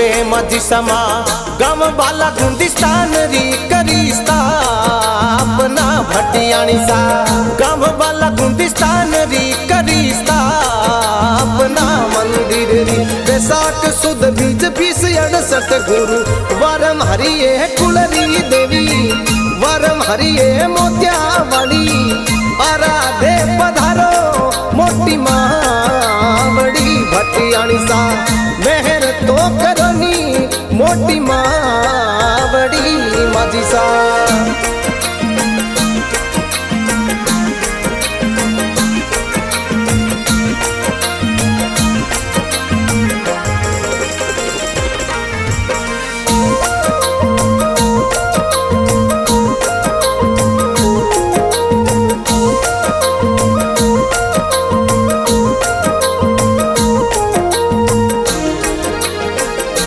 वे माझी समा गम बाला गुंदिस्तान री करिस्ता अपना भटियाणी सा गम बाला गुंदिस्तान री करिस्ता अपना मंदिर री बैसाख सुद बीज 2068 गुरु वरम हरिये कुलरी देवी वरम हरिये मोत्या वाली आराधे पधारो मोटी मावड़ी भटियाणी सा मेहर तो करनी मोटी मावड़ी माझी सा।